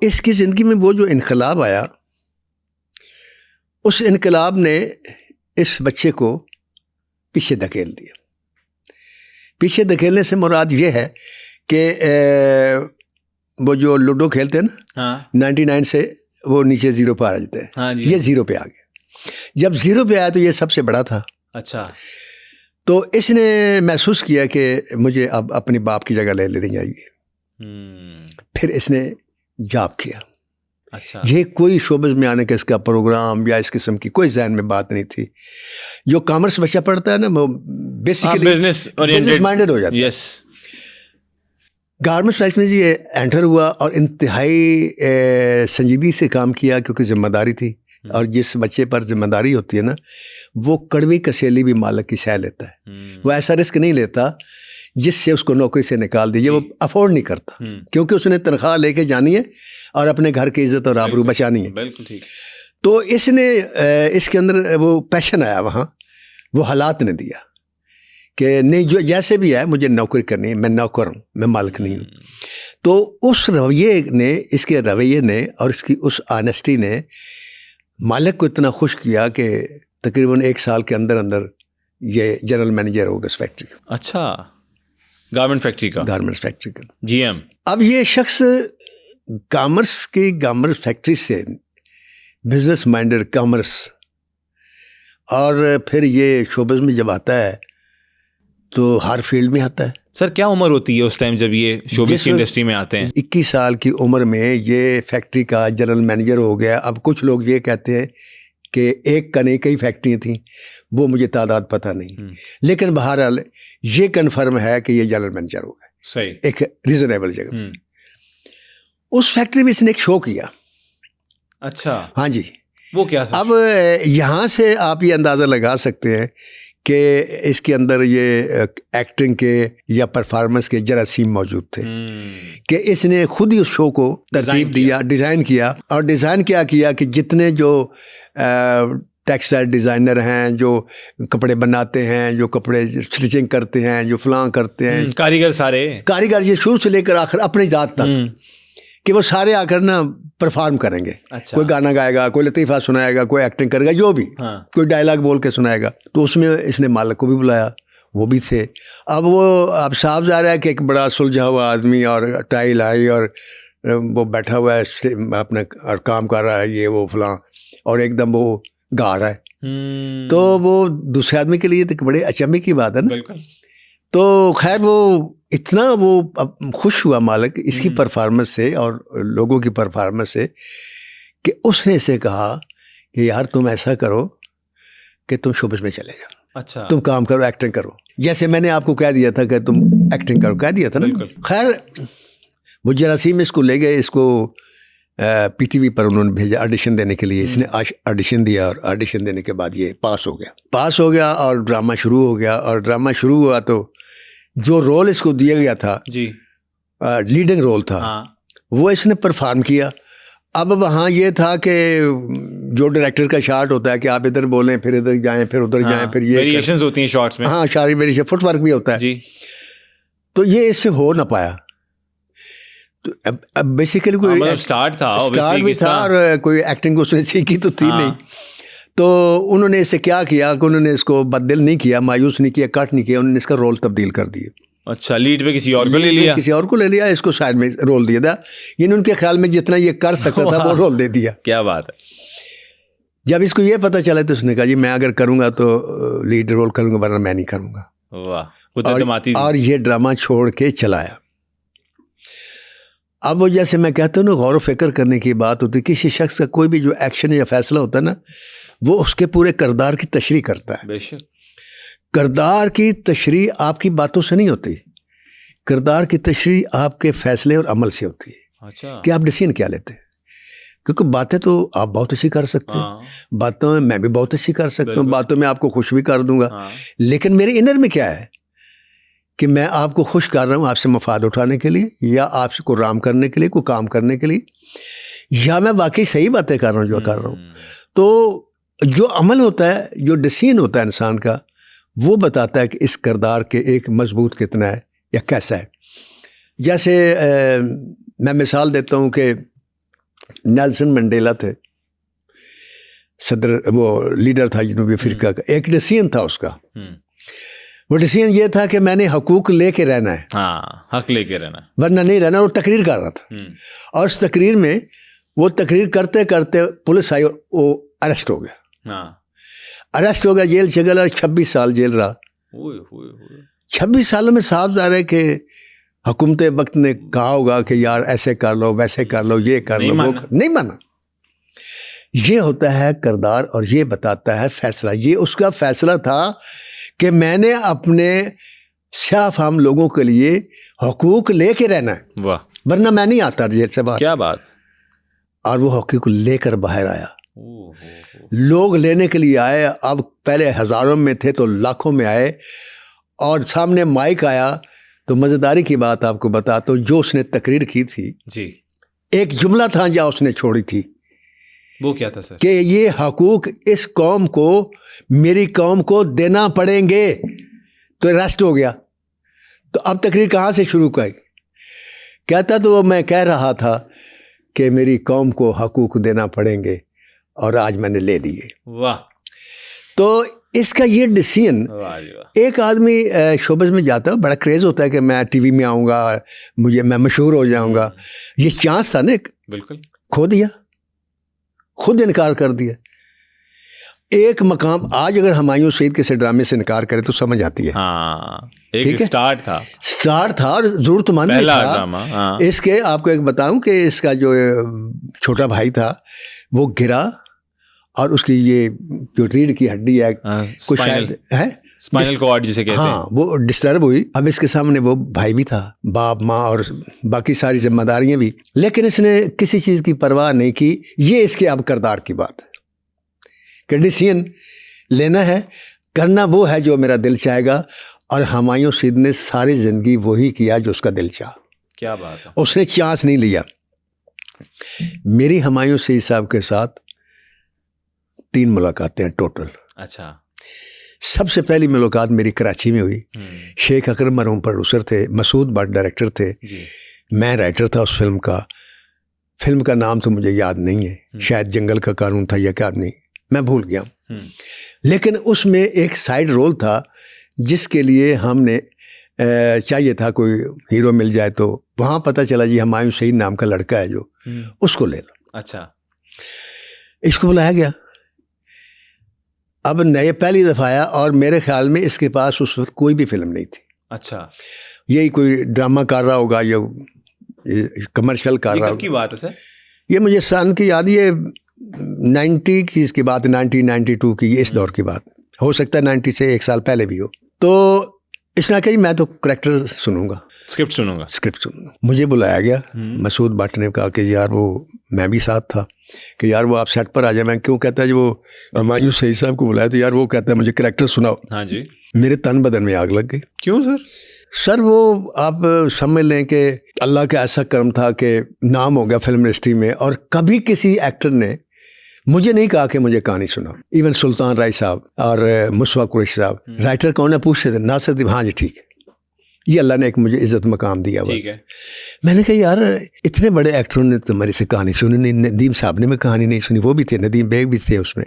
इसकी ज़िंदगी में वो जो इनकलाब आया, उस इनकलाब ने इस बच्चे को पीछे धकेल दिया। पीछे धकेलने से मुराद ये है कि वो जो लूडो खेलते हैं ना, हाँ 99 से वो नीचे 0 पे आ जाते हैं। हाँ जी, ये 0 पे आ गया। जब 0 पे आया तो ये सबसे बड़ा था। अच्छा तो इसने महसूस किया कि मुझे अब अपने बाप की जगह ले लेनी चाहिए। फिर इसने जॉब किया। अच्छा ये कोई शोबस में आने का इसका प्रोग्राम या इस किस्म की कोई जहन में बात नहीं थी। जो कॉमर्स बच्चा पढ़ता है ना, वो बेसिकली बिजनेस माइंडेड हो जाता है। यस, गारमेंट्स फैक्ट्री में ये एंटर हुआ और इंतहाई संजीदगी से काम किया, क्योंकि जिम्मेदारी थी। और जिस बच्चे पर जिम्मेदारी होती है ना, वो कड़वी कसेली भी मालिक की सह लेता है। वो ऐसा रिस्क नहीं लेता जिससे उसको नौकरी से निकाल दीजिए, वो अफोर्ड नहीं करता, क्योंकि उसने तनख्वाह लेके जानी है और अपने घर की इज्जत और आबरू बचानी है। बिल्कुल ठीक। तो इसने इसके अंदर वो पैशन आया, वहाँ वो हालात ने दिया कि नहीं, जो जैसे भी है मुझे नौकरी करनी है, मैं नौकर हूँ, मैं मालिक नहीं हूँ। तो उस रवैये ने, इसके रवैये ने और इसकी उस ऑनेस्टी ने मालिक को इतना खुश किया कि तकरीबन 1 साल के अंदर अंदर ये जनरल मैनेजर हो गया उस फैक्ट्री का। अच्छा, गारमेंट फैक्ट्री का, गारमेंट्स फैक्ट्री का जीएम। अब ये शख्स गारमेंट फैक्ट्री से बिजनेस माइंडेड कॉमर्स, और फिर ये शोबस में जब आता है तो हर फील्ड में आता है। सर क्या उम्र होती है उस टाइम जब ये शोबिस की इंडस्ट्री में आते हैं? 21 साल की उम्र में ये फैक्ट्री का जनरल मैनेजर हो गया। अब कुछ लोग ये कहते हैं कि एक का नहीं कई फैक्ट्रियाँ थी, वो मुझे तादाद पता नहीं, लेकिन बहरहाल ये कन्फर्म है कि ये जनरल मैनेजर हो गया। सही, एक रीजनेबल जगह। उस फैक्ट्री में इसने एक शो किया। अच्छा, हाँ जी। वो क्या था? अब यहाँ से आप ये अंदाज़ा लगा सकते हैं कि इसके अंदर ये एक्टिंग के या परफॉर्मेंस के जरासीम मौजूद थे कि इसने खुद ही उस शो को तरतीब दिया, डिज़ाइन किया। और डिज़ाइन क्या किया कि जितने जो टेक्सटाइल डिज़ाइनर हैं, जो कपड़े बनाते हैं, जो कपड़े स्टिचिंग करते हैं, जो फलां करते हैं, कारीगर, सारे कारीगर ये शुरू से लेकर आखिर अपनी जात तक, कि वो सारे आकर ना परफॉर्म करेंगे। अच्छा। कोई गाना गाएगा, कोई लतीफ़ा सुनाएगा, कोई एक्टिंग करेगा, जो भी। हाँ। कोई डायलॉग बोल के सुनाएगा। तो उसमें इसने मालिक को भी बुलाया, वो भी थे। अब साफ जा रहा है कि एक बड़ा सुलझा हुआ आदमी और टाई लाई और वो बैठा हुआ है अपने और काम कर रहा है, ये वो फलां, और एकदम वो गा रहा है। तो वो दूसरे आदमी के लिए तो बड़े अचंभे की बात है ना। बिल्कुल। तो खैर वो इतना वो खुश हुआ मालिक इसकी परफॉर्मेंस से और लोगों की परफॉर्मेंस से कि उसने इसे कहा कि यार तुम ऐसा करो कि तुम शोबिस में चले जाओ। अच्छा। तुम काम करो, एक्टिंग करो, जैसे मैंने आपको कह दिया था कि तुम एक्टिंग करो, कह दिया था ना। खैर वो जरासीम इसको ले गए, इसको पीटीवी पर उन्होंने भेजा ऑडिशन देने के लिए। इसने ऑडिशन दिया और ऑडिशन देने के बाद ये पास हो गया और ड्रामा शुरू हो गया। और ड्रामा शुरू हुआ तो जो रोल इसको दिया गया था जी, लीडिंग रोल था। हाँ। वो इसने परफॉर्म किया। अब वहाँ ये था कि जो डायरेक्टर का शॉट होता है कि आप इधर बोलें, फिर इधर जाएं, फिर उधर जाएं, फिर ये वेरिएशंस होती हैं शॉट्स में। हाँ, सारी वेरिएशन, फुटवर्क भी होता है जी। तो ये इससे हो ना पाया। तो अब बेसिकली कोई स्टार्ट भी था और कोई एक्टिंग उसने सीखी तो थी नहीं। तो उन्होंने इसे क्या किया कि उन्होंने इसको बददिल नहीं किया, मायूस नहीं किया, कट नहीं किया, उन्होंने इसका रोल तब्दील कर दिया। अच्छा, लीड पे किसी और को ले लिया, इसको साइड में रोल दिया था। यानी उनके ख्याल में जितना ये कर सकता था वो रोल दे दिया। क्या बात है। जब इसको ये पता चला तो उसने कहा जी मैं अगर करूँगा तो लीड रोल करूँगा, वरना मैं नहीं करूँगा। वाह। और ये ड्रामा छोड़ के चलाया। अब वो जैसे मैं कहता हूँ ना, गौर व फिक्र करने की बात होती है। किसी शख्स का कोई भी जो एक्शन या फैसला होता है ना, वो उसके पूरे किरदार की तशरीह करता है। बेशक। किरदार की तशरीह आपकी बातों से नहीं होती, किरदार की तशरीह आपके फैसले और अमल से होती है। अच्छा। कि आप डिसीजन क्या लेते हैं। क्योंकि बातें तो आप बहुत अच्छी कर सकते हैं, बातों में मैं भी बहुत अच्छी कर सकता हूँ, बातों में आपको खुश भी कर दूंगा। लेकिन मेरे इनर में क्या है कि मैं आपको खुश कर रहा हूँ आपसे मफाद उठाने के लिए, या आपसे को राम करने के लिए, कोई काम करने के लिए, या मैं वाकई सही बातें कर रहा हूँ जो कर रहा हूँ। तो जो अमल होता है, जो डिसीजन होता है इंसान का, वो बताता है कि इस किरदार के एक मजबूत कितना है या कैसा है। जैसे मैं मिसाल देता हूँ कि नेल्सन मंडेला थे सदर, वो लीडर था जनूबी अफ्रीका का। एक डिसीजन था उसका, वो डिसीजन ये था कि मैंने हकूक लेके रहना है। हाँ, हक लेके रहना, वरना नहीं रहना। वो तकरीर कर रहा था और उस तकरीर में वो तकरीर करते करते पुलिस आई और वो अरेस्ट हो गया। हाँ, अरेस्ट हो गया, जेल चल, और 26 साल जेल रहा। 26 सालों में साफ ज़ाहिर है कि हुकूमत वक्त ने कहा होगा कि यार ऐसे कर लो, वैसे कर लो, ये कर लो, वो नहीं माना। ये होता है किरदार और ये बताता है फैसला। ये उसका फैसला था कि मैंने अपने स्याह फाम लोगों के लिए हकूक लेके रहना है, वाह, वरना मैं नहीं आता जेल से बाहर। क्या बात। और वो हकूक लेकर बाहर आया। लोग लेने के लिए आए। अब पहले हज़ारों में थे तो लाखों में आए, और सामने माइक आया तो मज़ेदारी की बात आपको बताता हूँ, जो उसने तकरीर की थी जी, एक जुमला था जहाँ उसने छोड़ी थी। वो क्या था सर? कि ये हकूक इस कौम को, मेरी कौम को देना पड़ेंगे। तो अरेस्ट हो गया। तो अब तकरीर कहाँ से शुरू की? कहता तो वो मैं कह रहा था कि मेरी कौम को हकूक देना पड़ेंगे, और आज मैंने ले लिए। वाह। तो इसका ये डिसीजन, एक आदमी शोबस में जाता है, बड़ा क्रेज़ होता है कि मैं टीवी में आऊँगा, मैं मशहूर हो जाऊँगा। ये चांस था ना, बिल्कुल खो दिया, खुद इनकार कर दिया। एक मकाम, आज अगर हुमायूं सईद किसी ड्रामे से इनकार करे तो समझ आती है। हाँ, एक स्टार्ट था और ज़रूरतमंद था। ड्रामा। हाँ। इसके आपको एक बताऊं कि इसका जो छोटा भाई था वो गिरा, और उसकी ये जो रीढ़ की हड्डी है, कुछ शायद है, स्पाइनल कॉर्ड जिसे कहते हैं, हाँ, वो डिस्टर्ब हुई। अब इसके सामने वो भाई भी था, बाप माँ और बाकी सारी जिम्मेदारियां भी, लेकिन इसने किसी चीज़ की परवाह नहीं की। ये इसके अब किरदार की बात है कि डिसीजन लेना है, करना वो है जो मेरा दिल चाहेगा। और हुमायूं सईद ने सारी ज़िंदगी वही किया जो उसका दिल चाहा। क्या बात है। उसने चांस नहीं लिया। मेरी हुमायूं सईद साहब के साथ 3 मुलाकातें हैं टोटल। अच्छा। सबसे पहली मुलाकात मेरी कराची में हुई। शेख अकरम मरहूम प्रोड्यूसर थे, मसूद भट्ट डायरेक्टर थे, मैं राइटर था उस फिल्म का। फिल्म का नाम तो मुझे याद नहीं है, शायद जंगल का कानून था या क्या, नहीं, मैं भूल गया। लेकिन उसमें एक साइड रोल था जिसके लिए हमने चाहिए था कोई हीरो मिल जाए, तो वहाँ पता चला जी हुमायूं सईद नाम का लड़का है जो, उसको ले लो। अच्छा। इसको बुलाया गया। अब नए पहली दफ़ा आया, और मेरे ख्याल में इसके पास उस वक्त कोई भी फिल्म नहीं थी। अच्छा। यही कोई ड्रामा कर रहा होगा या कमर्शियल कर रहा होगा। की बात है सर? ये मुझे सन की याद, ये 90 की इसकी बात, 1992 की, इस दौर की बात हो सकता है, 90 से 1 साल पहले भी हो। तो इसने कहा मैं तो करैक्टर सुनूंगा, स्क्रिप्ट सुनूंगा। मुझे बुलाया गया। मसूद भट्ट ने कहा कि यार वो, मैं भी साथ था, कि यार वो आप सेट पर आ जाए। मैं क्यों? कहता है जो वो हुमायूं सईद साहब को बुलाया, तो यार वो कहता है मुझे करैक्टर सुनाओ। हाँ जी। मेरे तन बदन में आग लग गई। क्यों सर? सर वो आप समझ लें कि अल्लाह का ऐसा कर्म था कि नाम हो गया फिल्म इंडस्ट्री में, और कभी किसी एक्टर ने मुझे नहीं कहा कि मुझे कहानी सुनाओ। इवन सुल्तान राय साहब और मुसवा कुरैशी साहब, राइटर कौन है पूछते थे, नासिर, हाँ जी ठीक है। ये अल्लाह ने एक मुझे इज्जत मकाम दिया हुआ। ठीक है। मैंने कहा यार इतने बड़े एक्टरों ने तुम्हारी से कहानी सुनी नहीं, नदीम साहब ने मैं कहानी नहीं सुनी, वो भी थे, नदीम बेग भी थे उसमें।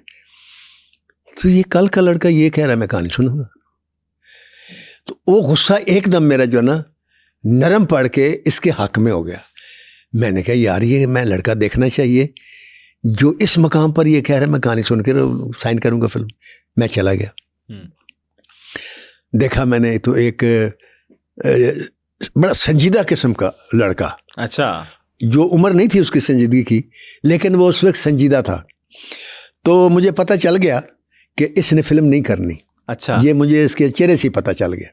तो ये कल का लड़का ये कह रहा है मैं कहानी सुनूंगा। तो वो गुस्सा एकदम मेरा जो ना नरम पड़ के इसके हक में हो गया। मैंने कहा यार ये मैं लड़का देखना चाहिए जो इस मकाम पर ये कह रहा है मैं कहानी सुन के साइन करूँगा फिल्म। मैं चला गया, देखा मैंने तो एक बड़ा संजीदा किस्म का लड़का। अच्छा। जो उम्र नहीं थी उसकी संजीदगी की, लेकिन वो उस वक्त संजीदा था। तो मुझे पता चल गया कि इसने फिल्म नहीं करनी। अच्छा। ये मुझे इसके चेहरे से पता चल गया।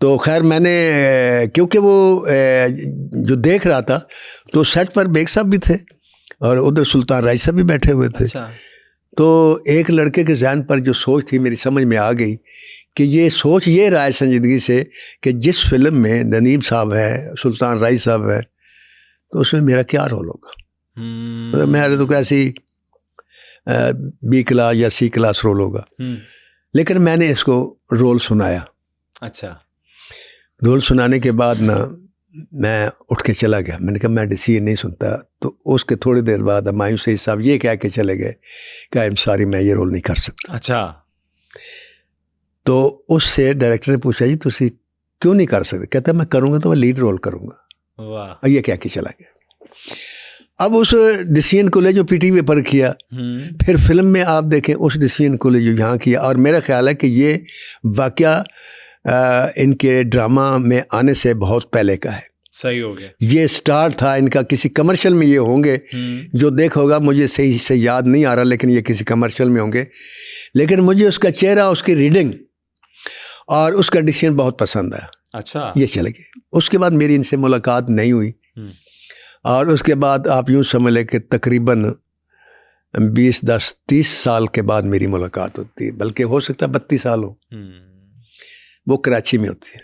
तो खैर मैंने, क्योंकि वो जो देख रहा था तो सेट पर बेग साहब भी थे और उधर सुल्तान राय साहब भी बैठे हुए थे। अच्छा। तो एक लड़के के ज़हन पर जो सोच थी मेरी समझ में आ गई कि ये सोच ये रहा है संजीदगी से कि जिस फिल्म में नदीम साहब है, सुल्तान राय साहब है, तो उसमें मेरा क्या रोल होगा। तो मेरा तो कैसी बी क्लास या सी क्लास रोल होगा। लेकिन मैंने इसको रोल सुनाया। अच्छा। रोल सुनाने के बाद ना मैं उठ के चला गया। मैंने कहा मैं डिसीजन नहीं सुनता। तो उसके थोड़ी देर बाद हुमायूं सईद साहब ये कह के चले गए कि आई एम सॉरी, मैं ये रोल नहीं कर सकता। अच्छा। तो उससे डायरेक्टर ने पूछा जी तुसी क्यों नहीं कर सकते? कहता मैं करूँगा तो मैं लीड रोल करूँगा। वाह। और ये कह के चला गया। अब उस डिसीजन को ले जो PTV पर किया, फिर फिल्म में आप देखें उस डिसीजन को ले जो यहाँ किया। और मेरा ख्याल है कि ये वाकया इनके ड्रामा में आने से बहुत पहले का है। सही हो गया। ये स्टार्ट था इनका, किसी कमर्शियल में ये होंगे जो देखा होगा, मुझे सही से याद नहीं आ रहा, लेकिन ये किसी कमर्शियल में होंगे। लेकिन मुझे उसका चेहरा, उसकी रीडिंग और उसका डिसीजन बहुत पसंद आया। अच्छा। ये चले गए। उसके बाद मेरी इनसे मुलाकात नहीं हुई। और उसके बाद आप यूँ समझ लें कि तकरीबन 20-30 साल के बाद मेरी मुलाकात होती है, बल्कि हो सकता है 32 साल हो। वो कराची में होती है।